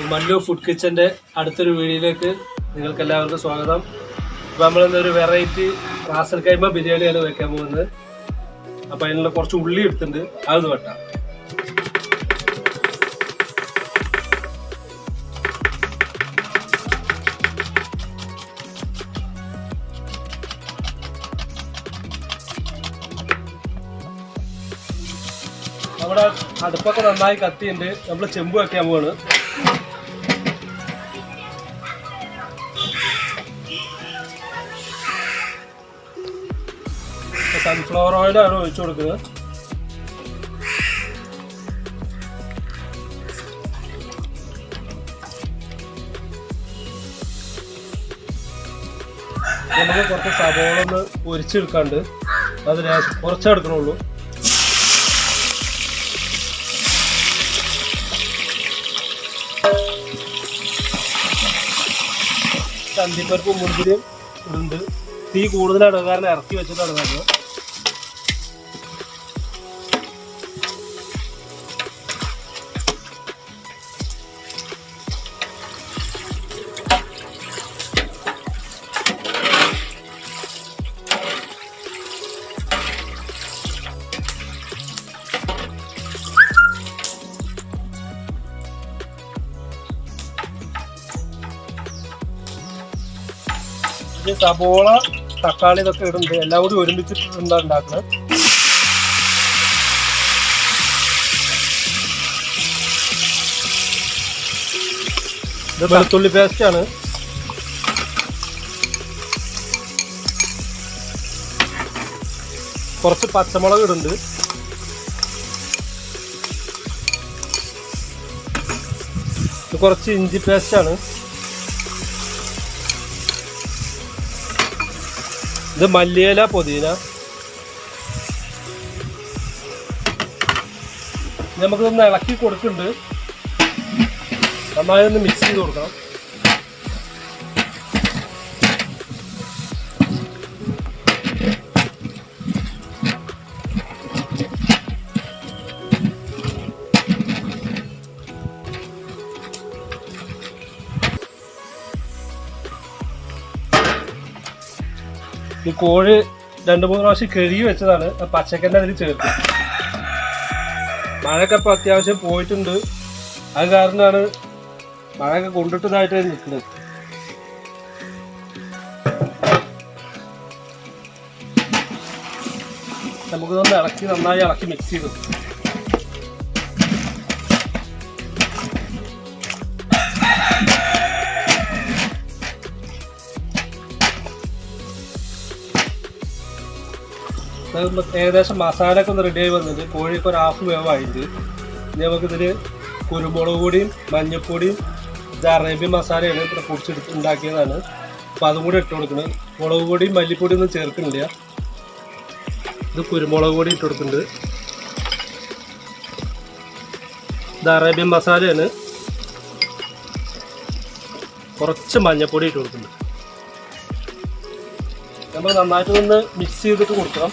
Mallu food കിച്ചൻ്റെ അടുത്തൊരു വീഡിയോയിലേക്ക് നിങ്ങൾക്ക് എല്ലാവർക്കും സ്വാഗതം. അപ്പോൾ നമ്മളിന്നൊരു വെറൈറ്റി റാസൽ കൈമ ബിരിയാണിയാണ് വെക്കാൻ പോകുന്നത്. അപ്പോൾ അതിനുള്ള കുറച്ച് ഉള്ളി എടുത്തിട്ടുണ്ട്, അതൊന്ന് വെട്ടാം. നമ്മുടെ അടുപ്പൊക്കെ നന്നായി കത്തിയുണ്ട്. നമ്മൾ ചെമ്പ് വെക്കാൻ പോവാണ്. സൺഫ്ലവർ ഓയിലാണ് ഒഴിച്ചു കൊടുക്കുന്നത്. നമുക്ക് കുറച്ച് സവോള ഒന്ന് പൊരിച്ചെടുക്കാണ്ട്, അത് കുറച്ചേ എടുക്കണുള്ളൂ. അണ്ടിപ്പരിപ്പ് മുന്തിരിയും ഇടുന്നുണ്ട്. തീ കൂടുതലാണ്, കാരണം ഇറക്കി വെച്ചിട്ടാണ് നമ്മൾ. സബോള, തക്കാളി ഇതൊക്കെ ഇടുന്നുണ്ട്. എല്ലാം കൂടി ഒരുമിച്ചിട്ടുണ്ടാ ഉണ്ടാക്കുന്നത്. ഇത് വെളുത്തുള്ളി പേസ്റ്റ് ആണ്. കുറച്ച് പച്ചമുളക് ഇടുന്നുണ്ട്. ഇത് കുറച്ച് ഇഞ്ചി പേസ്റ്റ് ആണ്. ഇത് മല്ലിയില, പുതിന. നമുക്കിതൊന്ന് ഇളക്കി കൊടുക്കുന്നുണ്ട്. നന്നായി ഒന്ന് മിക്സ് ചെയ്ത് കൊടുക്കണം. ഈ കോഴി 2-3 പ്രാവശ്യം കഴുകി വെച്ചതാണ്. പച്ചക്കന്നെ അതിൽ ചേർത്ത്. മഴയൊക്കെ ഇപ്പോൾ അത്യാവശ്യം പോയിട്ടുണ്ട്. അത് കാരണമാണ് മഴയൊക്കെ കൊണ്ടിട്ടതായിട്ട് നിൽക്കുന്നത്. നമുക്കിതൊന്ന് ഇളക്കി, നന്നായി ഇളക്കി മിക്സ് ചെയ്തു. ഏകദേശം മസാലയൊക്കെ ഒന്ന് റെഡി ആയി വന്നിട്ട്, കോഴിക്ക് ഒരു ഹാഫ് വേവായിട്ട്. ഇനി നമുക്കിതിൽ കുരുമുളക് പൊടിയും മഞ്ഞൾപ്പൊടിയും ഇത് അറേബ്യൻ മസാലയാണ് ഇവിടെ പൊടിച്ചെടുത്ത് ഉണ്ടാക്കിയതാണ്. അപ്പോൾ അതും കൂടി ഇട്ട് കൊടുക്കുന്നത്. മുളക് പൊടിയും മല്ലിപ്പൊടിയും ഒന്നും ചേർക്കുന്നില്ല. ഇത് കുരുമുളക് പൊടി ഇട്ട് കൊടുക്കുന്നുണ്ട്. ഇത് അറേബ്യൻ മസാലയാണ്. കുറച്ച് മഞ്ഞൾപ്പൊടി ഇട്ട് കൊടുക്കുന്നുണ്ട്. നമ്മൾ നന്നായിട്ട് ഒന്ന് മിക്സ് ചെയ്തിട്ട് കൊടുക്കണം.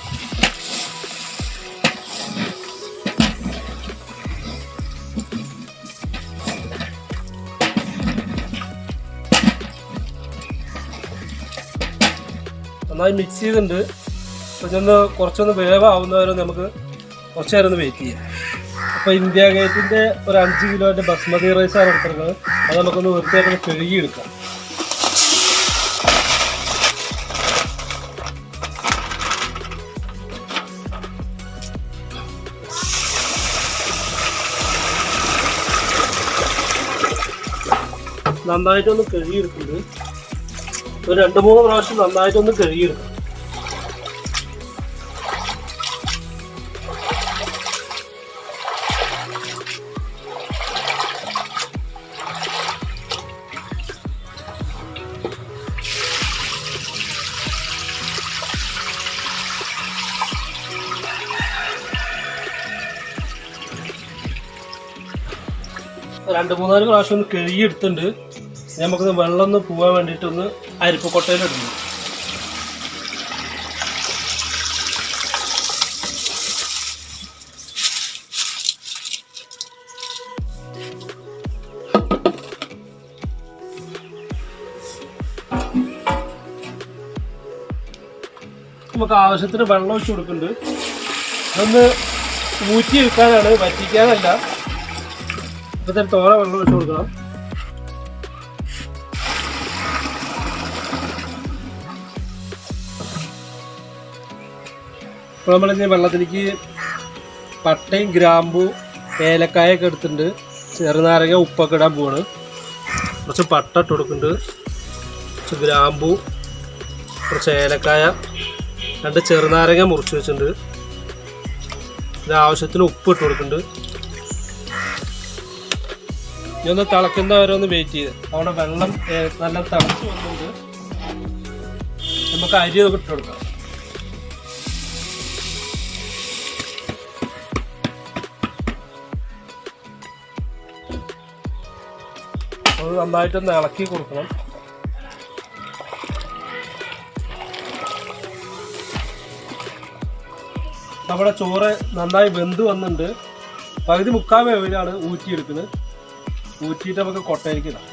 നന്നായി മിക്സ് ചെയ്തിട്ടുണ്ട്. അപ്പോൾ കുറച്ചൊന്ന് വേവാവുന്നവരെ നമുക്ക് കുറച്ച് നേരം ഒന്ന് വെയിറ്റ് ചെയ്യാം. അപ്പോൾ ഇന്ത്യ ഗേറ്റിൻ്റെ ഒരു 5 കിലോൻ്റെ ബസ്മതി റൈസാണ് എടുത്തിരുന്നത്. അത് നമുക്കൊന്ന് വൃത്തിയായിട്ടൊന്ന് കഴുകിയെടുക്കാം. നന്നായിട്ടൊന്ന് കഴുകിയെടുക്കുന്നത്. ഒരു 2-3 പ്രാവശ്യം നന്നായിട്ടൊന്ന് കഴുകിയെടുക്കും. രണ്ട് മൂന്നാല് പ്രാവശ്യം ഒന്ന് കഴുകിയെടുത്തിട്ടുണ്ട്. നമുക്കൊന്ന് വെള്ളം ഒന്ന് പോകാൻ വേണ്ടിയിട്ടൊന്ന് അരിപ്പ് കൊട്ടയിലിടുന്നു. നമുക്ക് ആവശ്യത്തിന് വെള്ളം ഒഴിച്ച് കൊടുക്കുന്നുണ്ട്. അതൊന്ന് ഊറ്റി വെക്കാനാണ്, വറ്റിക്കാനല്ല. ഇപ്പോഴത്തെ തോര വെള്ളം ഒഴിച്ച് കൊടുക്കണം. അപ്പോൾ നമ്മളിനി വെള്ളത്തിലേക്ക് പട്ടയും ഗ്രാമ്പു ഏലക്കായൊക്കെ എടുത്തിട്ടുണ്ട്. ചെറുനാരങ്ങ ഉപ്പൊക്കെ ഇടാൻ പോവാണ്. കുറച്ച് പട്ട ഇട്ട് കൊടുക്കുന്നുണ്ട്, കുറച്ച് ഗ്രാമ്പു, കുറച്ച് ഏലക്കായ, 2 ചെറുനാരങ്ങ മുറിച്ച് വെച്ചിട്ടുണ്ട്. ഇത് ആവശ്യത്തിന് ഉപ്പ് ഇട്ട് കൊടുക്കുന്നുണ്ട്. ഇനി ഒന്ന് തിളക്കുന്നവരെ ഒന്ന് വെയിറ്റ് ചെയ്ത് അവിടെ വെള്ളം നല്ല തിളച്ച് വന്നിട്ടുണ്ട്. നമുക്ക് അരി ഇട്ട് കൊടുക്കാം. അത് നന്നായിട്ടൊന്ന് ഇളക്കി കൊടുക്കണം. നമ്മുടെ ചോറ് നന്നായി വെന്ത് വന്നിട്ടുണ്ട്. പകുതി മുക്കാൽ വേവിലാണ് ഊറ്റിയെടുക്കുന്നത്. ഊറ്റിയിട്ട് നമുക്ക് കൊട്ടയിലേക്ക് ഇടാം.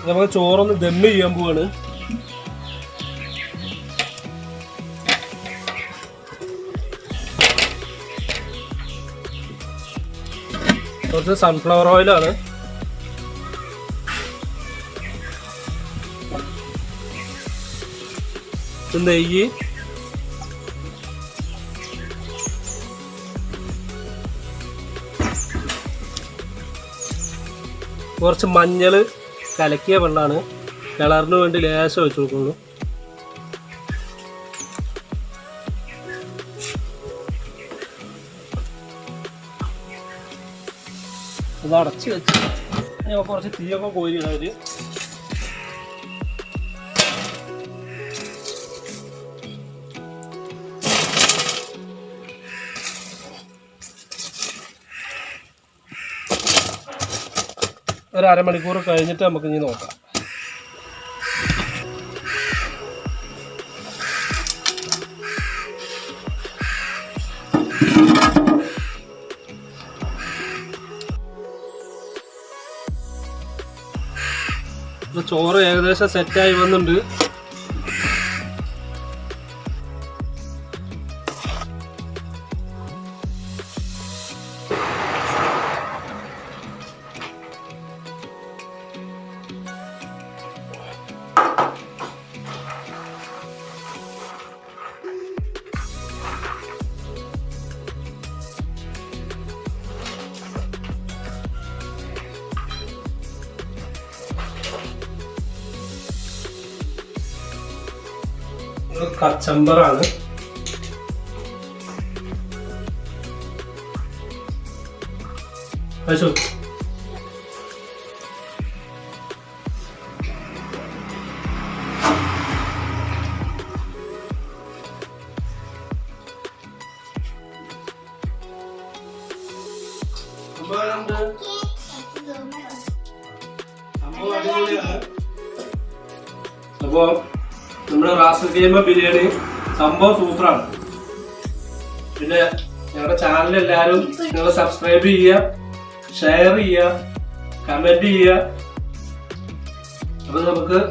നമുക്ക് ചോറൊന്ന് ദമ്മ് ചെയ്യാൻ പോവാണ്. കുറച്ച് സൺഫ്ലവർ ഓയിലാണ്. നെയ്യ്, കുറച്ച് മഞ്ഞൾ കലക്കിയ വെള്ളമാണ്. കളറിന് വേണ്ടി ലേശം വെച്ച് കൊടുക്കുള്ളൂ. അത് അടച്ച് വെച്ച് കുറച്ച് തീയൊക്കെ കോരിയിടാൻ. ഒരു അരമണിക്കൂർ കഴിഞ്ഞിട്ട് നമുക്ക് ഇനി നോക്കാം. ചോറ് ഏകദേശം സെറ്റായി വന്നിട്ടുണ്ട്. കച്ചമ്പറാണ്. കഴിച്ചോ. അപ്പോൾ നമ്മുടെ കൈമ ബിരിയാണി സംഭവം സൂപ്പറാണ്. പിന്നെ ഞങ്ങളുടെ ചാനൽ എല്ലാവരും നിങ്ങൾ സബ്സ്ക്രൈബ് ചെയ്യുക, ഷെയർ ചെയ്യുക, കമന്റ് ചെയ്യുക. അപ്പോൾ നമുക്ക്